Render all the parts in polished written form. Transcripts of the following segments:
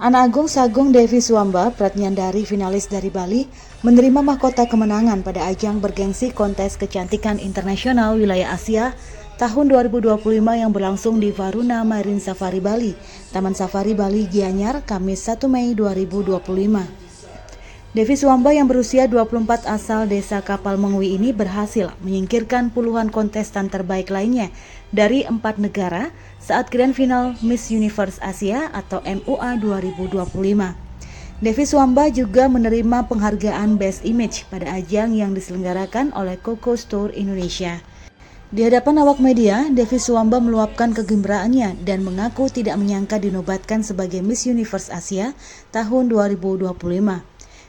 Anak Agung Sagung Devi Suamba, Pratnyandari finalis dari Bali, menerima mahkota kemenangan pada ajang bergengsi kontes kecantikan internasional wilayah Asia tahun 2025 yang berlangsung di Varuna Marine Safari Bali, Taman Safari Bali Gianyar, Kamis 1 Mei 2025. Devi Suamba yang berusia 24 asal desa Kapal Mengwi ini berhasil menyingkirkan puluhan kontestan terbaik lainnya dari 4 negara saat Grand Final Miss Universe Asia atau MUA 2025. Devi Suamba juga menerima penghargaan Best Image pada ajang yang diselenggarakan oleh Coco Store Indonesia. Di hadapan awak media, Devi Suamba meluapkan kegembiraannya dan mengaku tidak menyangka dinobatkan sebagai Miss Universe Asia tahun 2025.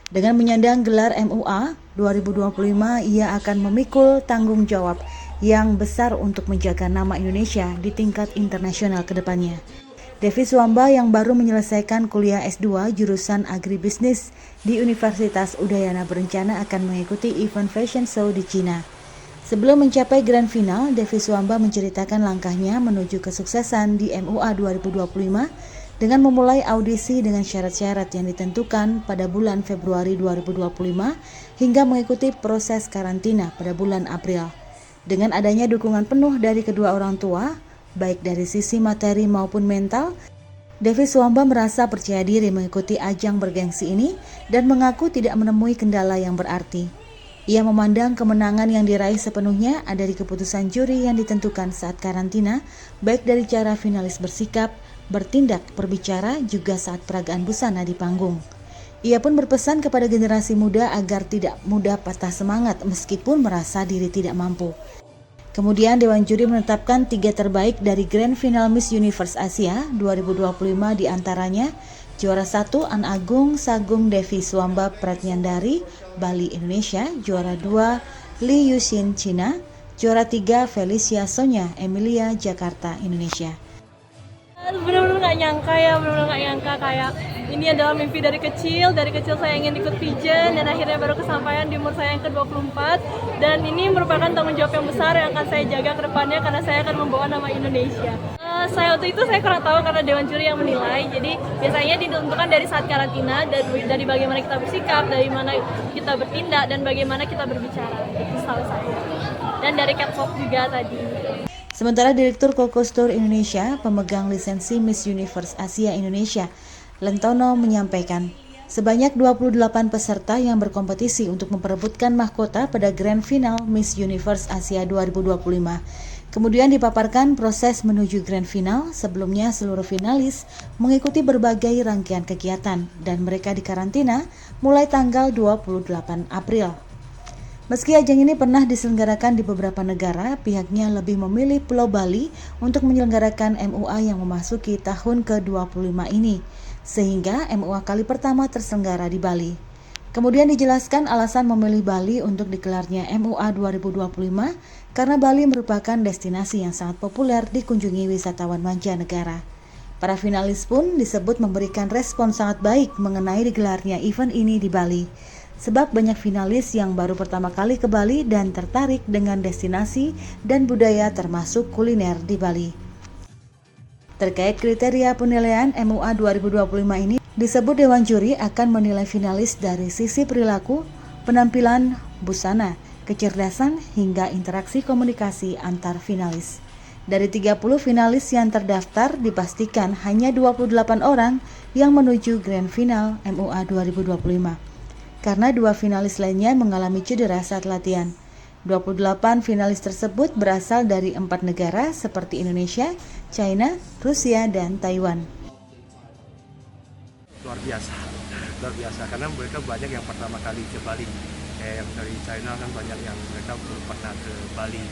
Dengan menyandang gelar MUA 2025, ia akan memikul tanggung jawab yang besar untuk menjaga nama Indonesia di tingkat internasional ke depannya. Devi Suamba yang baru menyelesaikan kuliah S2 jurusan agribisnis di Universitas Udayana berencana akan mengikuti event fashion show di Cina. Sebelum mencapai grand final, Devi Suamba menceritakan langkahnya menuju kesuksesan di MUA 2025 dengan memulai audisi dengan syarat-syarat yang ditentukan pada bulan Februari 2025 hingga mengikuti proses karantina pada bulan April. Dengan adanya dukungan penuh dari kedua orang tua, baik dari sisi materi maupun mental, Devi Suamba merasa percaya diri mengikuti ajang bergengsi ini dan mengaku tidak menemui kendala yang berarti. Ia memandang kemenangan yang diraih sepenuhnya ada di keputusan juri yang ditentukan saat karantina, baik dari cara finalis bersikap, bertindak, berbicara, juga saat peragaan busana di panggung. Ia pun berpesan kepada generasi muda agar tidak mudah patah semangat meskipun merasa diri tidak mampu. Kemudian Dewan Juri menetapkan 3 terbaik dari Grand Final Miss Universe Asia 2025 diantaranya juara 1 Anak Agung Sagung Devi Suamba Pratnyandari Bali Indonesia, juara 2 Li Yuxin Cina, juara 3 Felicia Sonya Emilia Jakarta Indonesia. Benar-benar nggak nyangka kayak ini adalah mimpi dari kecil saya ingin ikut pageant dan akhirnya baru kesampaian di umur saya yang ke-24 dan ini merupakan tanggung jawab yang besar yang akan saya jaga ke depannya karena saya akan membawa nama Indonesia. Waktu itu saya kurang tahu karena Dewan Juri yang menilai, jadi biasanya ditentukan dari saat karantina, dari bagaimana kita bersikap, dari mana kita bertindak dan bagaimana kita berbicara, itu setahu saya. Dan dari catwalk juga tadi. Sementara Direktur Coco Store Indonesia, pemegang lisensi Miss Universe Asia Indonesia, Lentono menyampaikan, sebanyak 28 peserta yang berkompetisi untuk memperebutkan mahkota pada Grand Final Miss Universe Asia 2025. Kemudian dipaparkan proses menuju Grand Final. Sebelumnya seluruh finalis mengikuti berbagai rangkaian kegiatan dan mereka dikarantina mulai tanggal 28 April. Meski ajang ini pernah diselenggarakan di beberapa negara, pihaknya lebih memilih Pulau Bali untuk menyelenggarakan MUA yang memasuki tahun ke-25 ini, sehingga MUA kali pertama terselenggara di Bali. Kemudian dijelaskan alasan memilih Bali untuk digelarnya MUA 2025 karena Bali merupakan destinasi yang sangat populer dikunjungi wisatawan mancanegara. Para finalis pun disebut memberikan respon sangat baik mengenai digelarnya event ini di Bali. Sebab banyak finalis yang baru pertama kali ke Bali dan tertarik dengan destinasi dan budaya termasuk kuliner di Bali. Terkait kriteria penilaian MUA 2025 ini, disebut Dewan Juri akan menilai finalis dari sisi perilaku, penampilan, busana, kecerdasan, hingga interaksi komunikasi antar finalis. Dari 30 finalis yang terdaftar, dipastikan hanya 28 orang yang menuju Grand Final MUA 2025. Karena 2 finalis lainnya mengalami cedera saat latihan. 28 finalis tersebut berasal dari 4 negara seperti Indonesia, China, Rusia, dan Taiwan. Luar biasa karena mereka banyak yang pertama kali ke Bali. Yang dari China kan banyak yang mereka belum pernah ke Bali.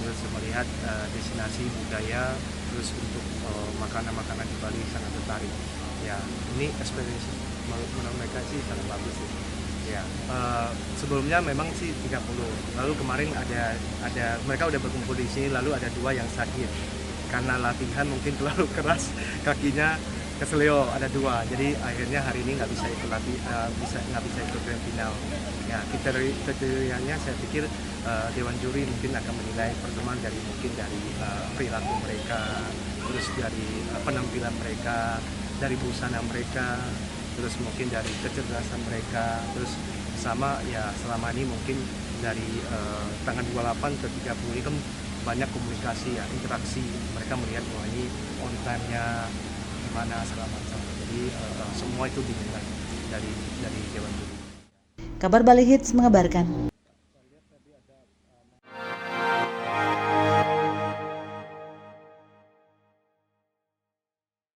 Terus melihat destinasi budaya, terus untuk makanan-makanan di Bali sangat tertarik. Ya, ini experience menurut mereka sih sangat bagus sih. Ya, sebelumnya memang sih 30. Lalu kemarin ada mereka udah berkumpul di sini, lalu ada 2 yang sakit karena latihan mungkin terlalu keras, kakinya keseleo, ada 2. Jadi akhirnya hari ini nggak bisa ikut ikut grand final. Ya, kriterianya saya pikir Dewan Juri mungkin akan menilai pertemuan dari perilaku mereka, terus dari penampilan mereka, dari busana mereka, terus mungkin dari kecerdasan mereka, terus sama ya selama ini mungkin dari tanggal 28 ke 30 ini kan banyak komunikasi ya, interaksi, mereka melihat bahwa ini on time-nya gimana segala macam. Jadi semua itu dinilai dari Dewan Juri. Kabar Bali Hits mengabarkan.